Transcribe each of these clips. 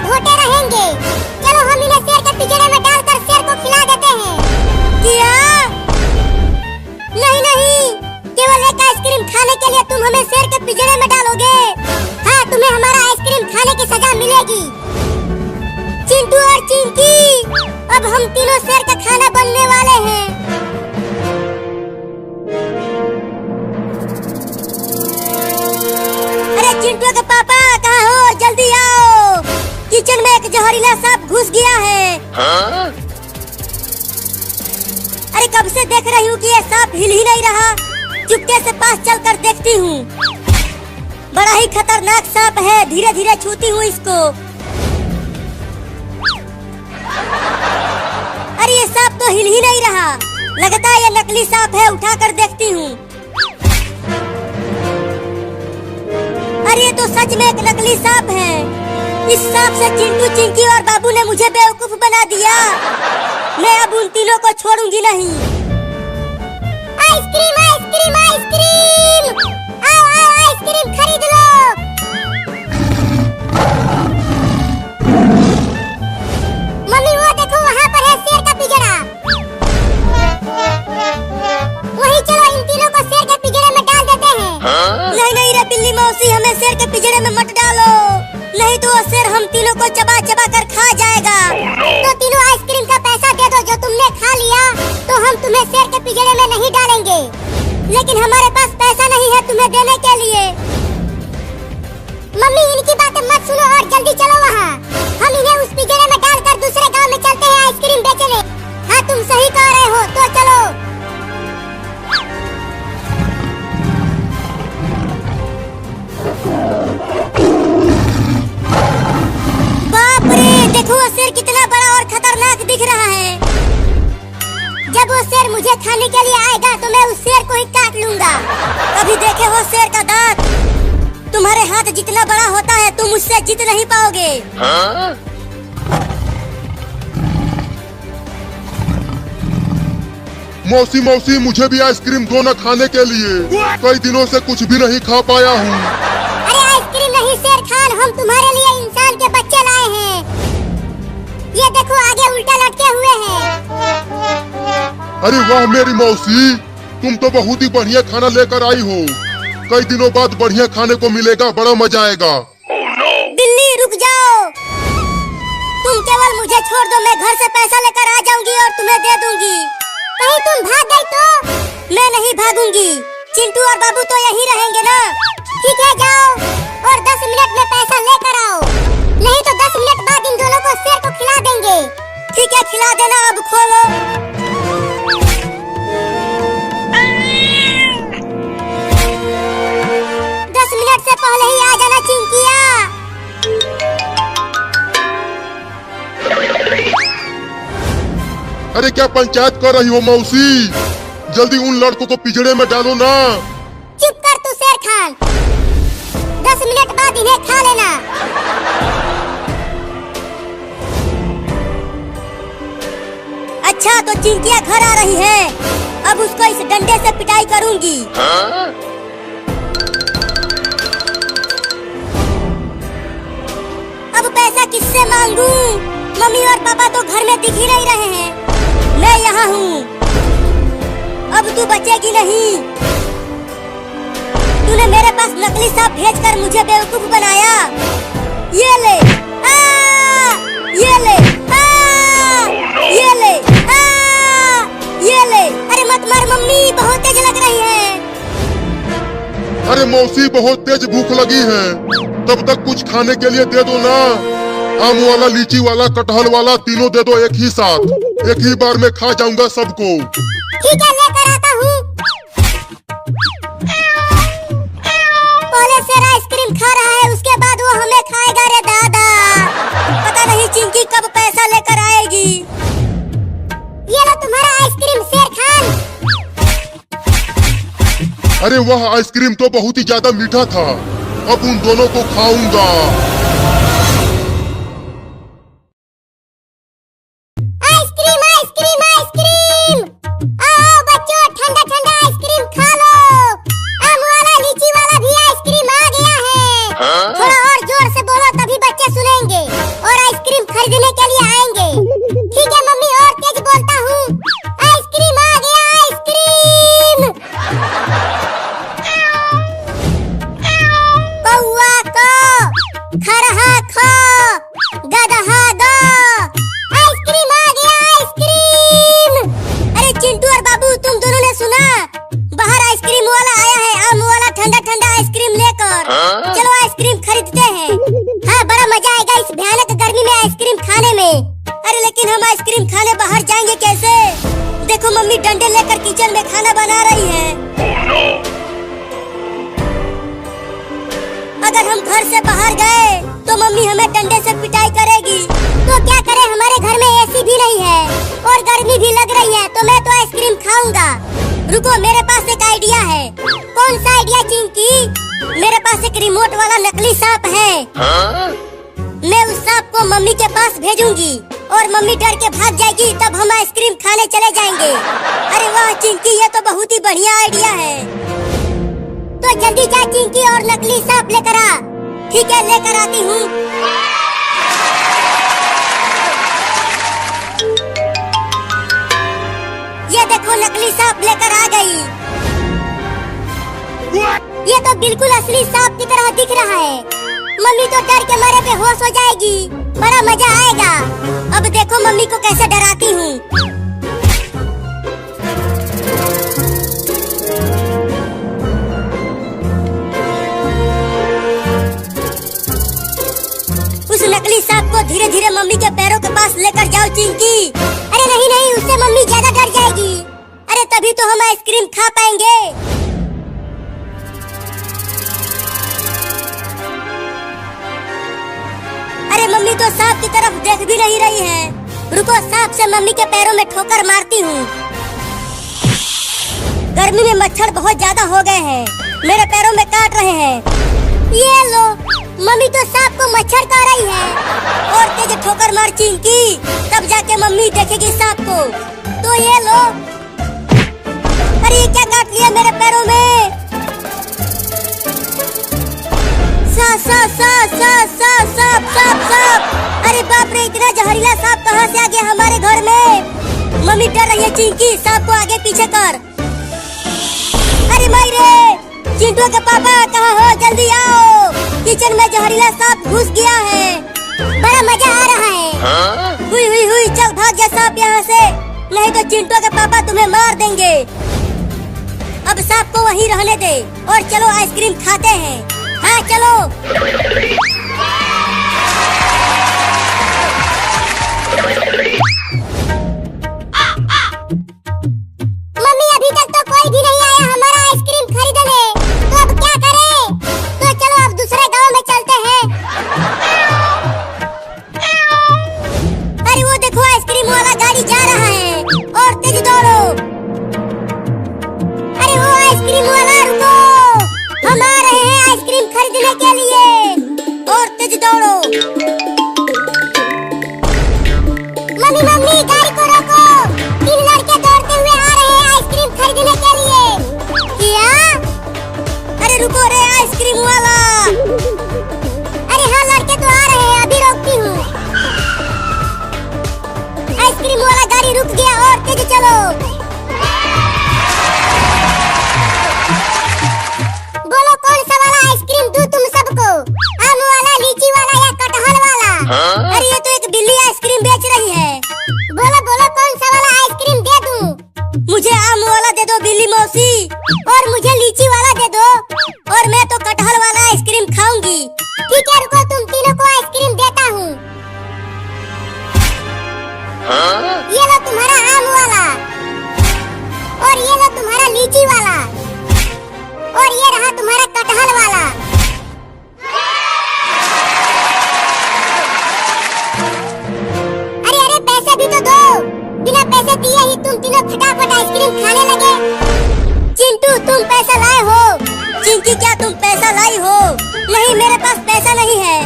होते रहेंगे। चलो हम इन्हें शेर के पिंजरे में डालकर शेर को खिला देते हैं। क्या? नहीं नहीं, केवल एक आइसक्रीम खाने के लिए तुम हमें शेर के पिंजरे में डालोगे? हाँ, तुम्हें हमारा आइसक्रीम खाने की सजा मिलेगी। चिंटू और चिंकी, अब हम तीनों शेर का खाना बनने वाले हैं। अरे चिंटू के पापा कहाँ हो? जल्दी आओ, किचन में एक जहरीला सांप घुस गया है। हाँ? अरे कब से देख रही हूँ कि ये सांप हिल ही नहीं रहा। चुपके से पास चलकर देखती हूँ। बड़ा ही खतरनाक सांप है, धीरे धीरे छूती हूँ इसको। अरे ये सांप तो हिल ही नहीं रहा, लगता है ये नकली सांप है। उठाकर देखती हूँ। अरे ये तो सच में एक नकली सांप है। इस सांप से चिंटू, चिंकी और बाबू ने मुझे बेवकूफ बना दिया। मैं अब उन तीनों को छोड़ूंगी नहीं। आइसक्रीम आइसक्रीम आइसक्रीम, आओ आओ आइसक्रीम खरीद लो। मम्मी वो देखो, वहाँ पर है शेर का पिंजरा। वहीं चलो इन तीनों को शेर के पिंजरे में डाल देते हैं। हाँ? नहीं नहीं रे बिल्ली मौसी, हमें शेर के पिंजरे में मत डालो, नहीं तो वो शेर हम तीनों को चबा चबा कर खा जाएगा। तो तीनों आइसक्रीम का पैसा दे दो जो तुमने खा लिया, तो हम तुम्हें शेर के पिंजरे में नहीं डालेंगे। लेकिन हमारे पास पैसा नहीं है तुम्हें देने के लिए। मम्मी इनकी बातें मत सुनो और जल्दी चलो वहाँ। हम इन्हें उस पिंजरे में डालकर दूसरे गांव में चलते हैं आइसक्रीम बेचने। हाँ तुम सही कह रहे हो, तो चलो। बाप रे, देखो वो शेर कितना बड़ा और खतरनाक दिख रहा है। जब वो शेर मुझे खाने के लिए आएगा तो मैं उस शेर को ही काट लूंगा। कभी देखे हो शेर का दांत? तुम्हारे हाथ जितना बड़ा होता है तुम उससे जीत नहीं पाओगे। हाँ? मौसी मौसी, मुझे भी आइसक्रीम दो ना खाने के लिए। कई दिनों से कुछ भी नहीं खा पाया हूँ। अरे आइसक्रीम नहीं शेर खान, हम तुम्हारे लिए इंसान के बच्चे लाए हैं। ये देखो आगे उल्टा लटके हुए हैं। अरे वाह मेरी मौसी, तुम तो बहुत ही बढ़िया खाना लेकर आई हो। कई दिनों बाद बढ़िया खाने को मिलेगा, बड़ा मजा आएगा। बिल्ली रुक जाओ, तुम केवल मुझे छोड़ दो, मैं घर से पैसा लेकर आ जाऊंगी और तुम्हें दे दूंगी। कहीं तुम भाग गई तो? मैं नहीं भागूंगी, चिंटू और बाबू तो यहीं रहेंगे ना। ठीक है जाओ और 10 मिनट में पैसा लेकर आओ, नहीं तो 10 मिनट बाद इन दोनों को शेर को खिला देंगे। ठीक है खिला देना, अब खोलो। 10 मिनट से पहले ही आ जाना चिंकिया। अरे क्या पंचायत कर रही हो मौसी? जल्दी उन लड़कों को पिंजरे में डालो ना। चुप कर तू शेर खान, 10 मिनट बाद इन्हें खा लेना। अच्छा तो चिंकिया घर आ रही है, अब उसको इस डंडे से पिटाई करूंगी। हाँ? अब पैसा किससे मांगू? मम्मी और पापा तो घर में दिख ही नहीं रहे हैं। मैं यहाँ हूँ, अब तू बचेगी नहीं। तूने मेरे पास नकली सांप भेजकर मुझे बेवकूफ बनाया। ये ले, ये ले, ये ले, ये ले। अरे मत मार मम्मी, बहुत तेज लग रही है। अरे मौसी बहुत तेज भूख लगी है, तब तक कुछ खाने के लिए दे दो ना। आम वाला, लीची वाला, कटहल वाला, तीनों दे दो एक ही साथ। एक ही बार में खा जाऊंगा सबको। ठीक है लेकर आता हूँ। पहले शेर आइसक्रीम खा रहा है, उसके बाद वो हमें खाएगा। रे दादा, पता नहीं चिंकी कब पैसा लेकर आएगी। ये लो तुम्हारा आइसक्रीम शेर खान। अरे वह आइसक्रीम तो बहुत ही ज्यादा मीठा था, अब उन दोनों को खाऊंगा। आइसक्रीम आइसक्रीम आइसक्रीम, आओ बच्चों ठंडा ठंडा आइसक्रीम खा लो। आम वाला, लीची वाला भी आइसक्रीम आ गया है। थोड़ा और जोर से बोलो तभी बच्चे सुनेंगे। और खरहा खा गदहा गा आइसक्रीम आ गया आइसक्रीम। अरे चिंटू और बाबू तुम दोनों ने सुना? बाहर आइसक्रीम वाला आया है, आम वाला ठंडा ठंडा आइसक्रीम लेकर। चलो आइसक्रीम खरीदते हैं। हाँ बड़ा मजा आएगा इस भयानक गर्मी में आइसक्रीम खाने में। अरे लेकिन हम आइसक्रीम खाने बाहर जाएंगे कैसे? देखो मम्मी डंडे लेकर किचन में खाना बना रही है। अगर हम घर से बाहर गए तो मम्मी हमें डंडे से पिटाई करेगी। तो क्या करें, हमारे घर में एसी भी नहीं है और गर्मी भी लग रही है, तो मैं तो आइसक्रीम खाऊंगा। रुको मेरे पास एक आइडिया है। कौन सा आइडिया चिंकी? मेरे पास एक रिमोट वाला नकली सांप है। मैं उस सांप को मम्मी के पास भेजूंगी और मम्मी डर के भाग जाएगी, तब हम आइसक्रीम खाने चले जाएंगे। अरे वाह चिंकी, ये तो बहुत ही बढ़िया आइडिया है। तो जल्दी जा चिंकी और नकली सांप लेकर आ। ठीक है लेकर आती हूँ। ये देखो नकली सांप लेकर आ गई। ये तो बिल्कुल असली सांप की तरह दिख रहा है। मम्मी तो डर के मारे बेहोश हो जाएगी, बड़ा मजा आएगा। अब देखो मम्मी को कैसे डराती हूँ। उस नकली सांप को धीरे धीरे मम्मी के पैरों के पास लेकर जाओ चिंकी। अरे नहीं नहीं, उससे मम्मी ज्यादा डर जाएगी। अरे तभी तो हम आइसक्रीम खा पाएंगे। अरे मम्मी तो सांप की तरफ देख भी नहीं रही है। रुको सांप से मम्मी के पैरों में ठोकर मारती हूँ। गर्मी में मच्छर बहुत ज्यादा हो गए हैं, मेरे पैरों में काट रहे हैं। ये लो, मम्मी तो सांप को मच्छर खा रही है। और तेज ठोकर मार चिंकी, तब जाके मम्मी देखेगी सांप को। तो ये लो। अरे ये क्या काट लिया मेरे पैरों में? सांप। अरे बाप रे, इतना जहरीला सांप कहाँ से आ गया हमारे घर में? मम्मी डर रही है चिंकी, सांप को आगे पीछे कर। अरे माई रे, चिंटू के पापा कहाँ हो? जल्दी आओ, किचन में जहरीला सांप घुस गया है। बड़ा मजा आ रहा है। हुई चल भाग जा सांप यहाँ से, नहीं तो चिंटू के पापा तुम्हें मार देंगे। अब सांप को वहीं रहने दे और चलो आइसक्रीम खाते हैं। हाँ चलो। मम्मी अभी तक तो कोई भी नहीं आया हमारा आइसक्रीम खरीदने, तो अब क्या करें? तो चलो अब दूसरे गांव में चलते हैं। अरे वो देखो आइसक्रीम वाला गाड़ी जा रहा है, और तेज दौड़ो। अरे वो आइसक्रीम वाला रुको, हम आ रहे हैं आइसक्रीम खरीदने के लिए, और तेज दौड़ो। मम्मी गाड़ी को रोको, 3 लड़के दौड़ते हुए आ रहे हैं आइसक्रीम खरीदने के लिए। क्या? अरे रुको रे आइसक्रीम वाला। अरे हाँ लड़के तो आ रहे हैं, अभी रोकती हूँ। आइसक्रीम वाला गाड़ी रुक गया, और तेज चलो। बोलो कौन सा वाला आइसक्रीम दूं तुम सबको? आम वाला, लीची वाला या कटहल वाला? अरे ये तो एक बिल्ली आइसक्रीम बेच रही है। बोलो कौन सा वाला आइसक्रीम दे दूं? मुझे आम वाला दे दो बिल्ली मौसी, और मुझे लीची वाला दे दो, और मैं तो कटहल वाला आइसक्रीम खाऊंगी। ठीक है रुको, तुम तीनों को आइसक्रीम देता हूँ। ये लो तुम्हारा आम वाला, और ये लो तुम्हारा लीची वाला, और ये रहा तुम्हारा कटहल वाला। अरे पैसे भी तो दो, बिना पैसे दिए ही तुम तीनों फटाफट आइसक्रीम खाने लगे। चिंटू तुम पैसा लाए हो? चिंकी क्या तुम पैसा लाई हो? नहीं मेरे पास पैसा नहीं है।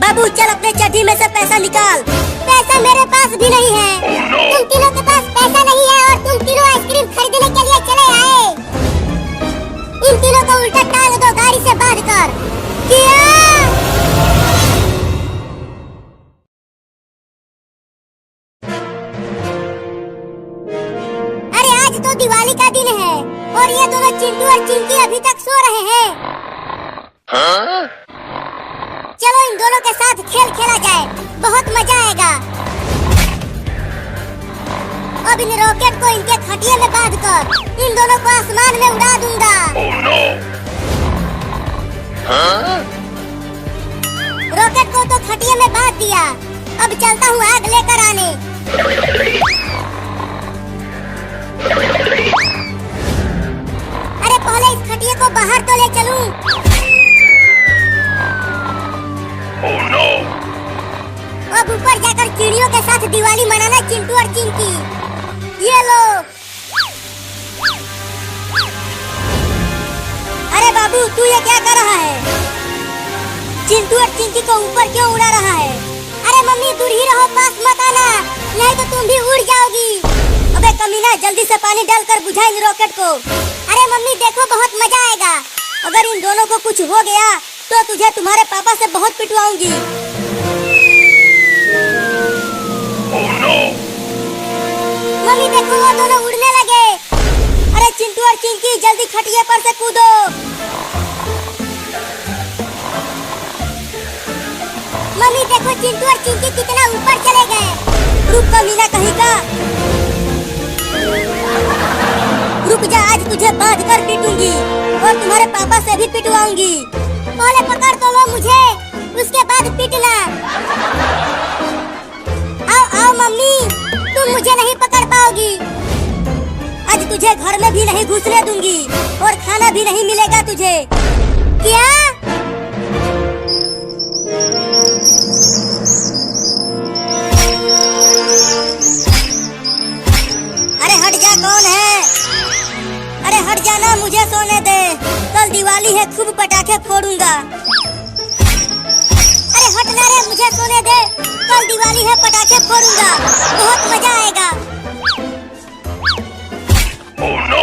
बाबू चल अपने चड्डी में से पैसा निकाल। पैसा मेरे पास भी नहीं है। तुम तीनों के पास पैसा नहीं है और तुम तीनों आइसक्रीम खरीदने के लिए चले आए। इन तीनों को उल्टा टांग दो गाड़ी से बांध कर। क्या? अरे आज तो दिवाली का दिन है और ये दोनों चिंटू और चिंकी अभी तक सो रहे हैं। चलो इन दोनों के साथ खेल खेला जाए, बहुत मजा आएगा। अब इन रॉकेट को इनके खटिए में बांधकर इन दोनों को आसमान में उड़ा दूंगा। Oh, no! हाँ? रॉकेट को तो खटिए में बांध दिया, अब चलता हूँ आग लेकर आने। अरे पहले इस खटिए को बाहर तो ले चलूं। Oh, no! अब ऊपर जाकर चिड़ियों के साथ दिवाली मनाना चिंटू और चिंकी। ये लो। अरे बाबू तू ये क्या कर रहा है? चिंटू और चिंकी को ऊपर क्यों उड़ा रहा है? अरे मम्मी दूर ही रहो, पास मत आना, नहीं तो तुम भी उड़ जाओगी। अबे कमीना जल्दी से पानी डालकर बुझा इन रॉकेट को। अरे मम्मी देखो बहुत मजा आएगा, अगर इन दोनों को कुछ हो गया तो तुझे तुम्हारे पापा से बहुत पिटवाऊंगी। Oh, no! मम्मी देखो वो दोनों उड़ने लगे। अरे चिंटू और चिंकी जल्दी खटिए पर से कूदो। मम्मी देखो चिंटू और चिंकी कितना ऊपर चले गए। रुक कमीना कहीं का, रुक जा, आज तुझे बांध कर पीटूंगी और तुम्हारे पापा से भी पिटवाऊंगी। पहले पकड़ तो लो मुझे, उसके बाद पीटना। आओ आओ मम्मी, तुम मुझे नहीं पकड़ पाओगी। आज तुझे घर में भी नहीं घुसने दूंगी और खाना भी नहीं मिलेगा तुझे। क्या? अरे हट जा, कौन है? अरे हट जाना, मुझे सोने दे, कल दिवाली है, खूब पटाखे फोड़ूंगा। अरे हटना रे, मुझे सोने दे, कल दिवाली है, पटाखे फोड़ूंगा, बहुत मजा आएगा। Oh, no!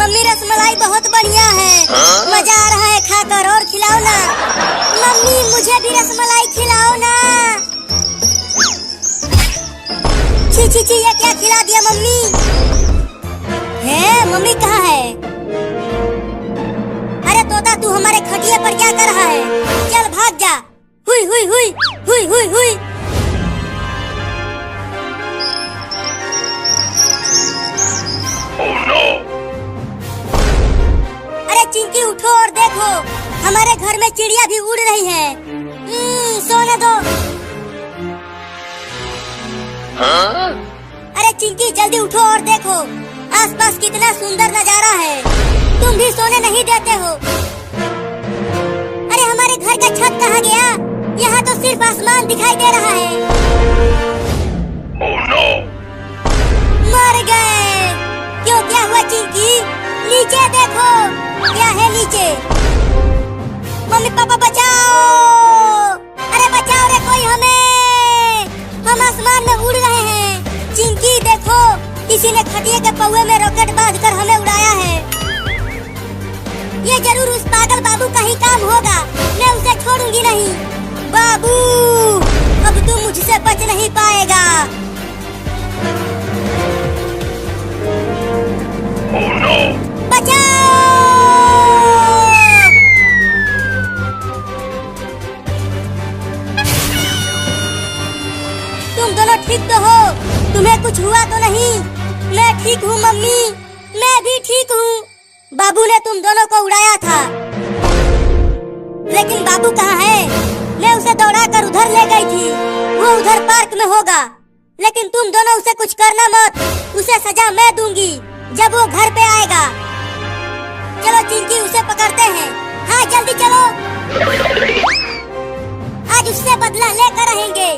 मम्मी रसमलाई बहुत बढ़िया है, मजा आ रहा है खाकर, और खिलाओ ना। मम्मी मुझे भी रसमलाई खिलाओ ना। छी छी छी, ये क्या खिला दिया मम्मी? है मम्मी कहाँ है? अरे तोता तू हमारे खटिए पर क्या कर रहा है? चल भाग जा। हुई हुई हुई हुई हुई हुई। Oh, no! अरे चिंकी उठो और देखो, हमारे घर में चिड़िया भी उड़ रही है। सोने दो। हाँ? अरे चिंकी जल्दी उठो और देखो, आसपास कितना सुंदर नजारा है, तुम भी सोने नहीं देते हो। अरे हमारे घर का छत कहाँ गया? यहाँ तो सिर्फ आसमान दिखाई दे रहा है। Oh, no! मर गए। क्यों, क्या हुआ चिंकी? नीचे देखो, क्या है नीचे? मम्मी पापा बचाओ, अरे बचाओ रे कोई हमें, हम आसमान में उड़ रहे हैं। चिंकी देखो, किसी ने खटिए के पौए में रॉकेट बांधकर हमें उड़ाया है। ये जरूर उस पागल बाबू का ही काम होगा, मैं उसे छोड़ूंगी नहीं। बाबू अब तू मुझसे बच नहीं पाएगा। Oh, no! बचाओ! तुम दोनों ठीक तो हो? तुम्हें कुछ हुआ तो नहीं? मैं ठीक हूँ मम्मी, मैं भी ठीक हूँ। बाबू ने तुम दोनों को उड़ाया था, लेकिन बाबू कहाँ है? मैं उसे दौड़ाकर उधर ले गई थी, वो उधर पार्क में होगा। लेकिन तुम दोनों उसे कुछ करना मत, उसे सजा मैं दूंगी जब वो घर पे आएगा। चलो चिंकी उसे पकड़ते हैं। हाँ जल्दी चलो, आज उससे बदला लेकर रहेंगे।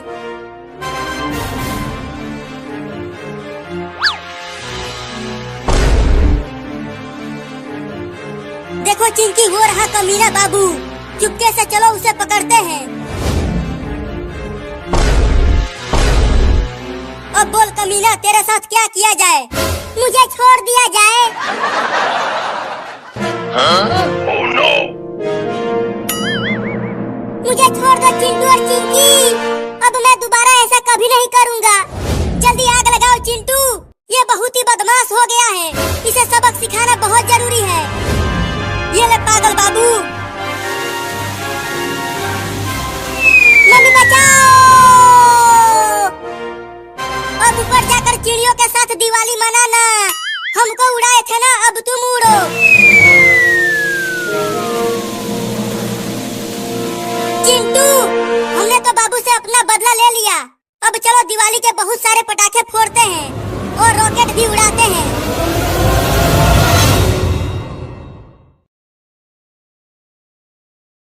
देखो चिंकी हो रहा कमीना बाबू, चुपके से चलो उसे पकड़ते हैं। अब बोल कमीना, तेरे साथ क्या किया जाए? मुझे छोड़ दिया जाए। हाँ? Oh, no! मुझे छोड़ दो चिंटू और चिंकी, अब मैं दोबारा ऐसा कभी नहीं करूँगा। जल्दी आग लगाओ चिंटू, ये बहुत ही बदमाश हो गया है, इसे सबक सिखाना बहुत जरूरी है। ये ले पागल बाबू। दिवाली मनाना। हमको उड़ाए थे ना, अब तुम उड़ो। चिंटू, हमने तो बाबू से अपना बदला ले लिया। अब चलो दिवाली के बहुत सारे पटाखे फोड़ते हैं और रॉकेट भी उड़ाते हैं।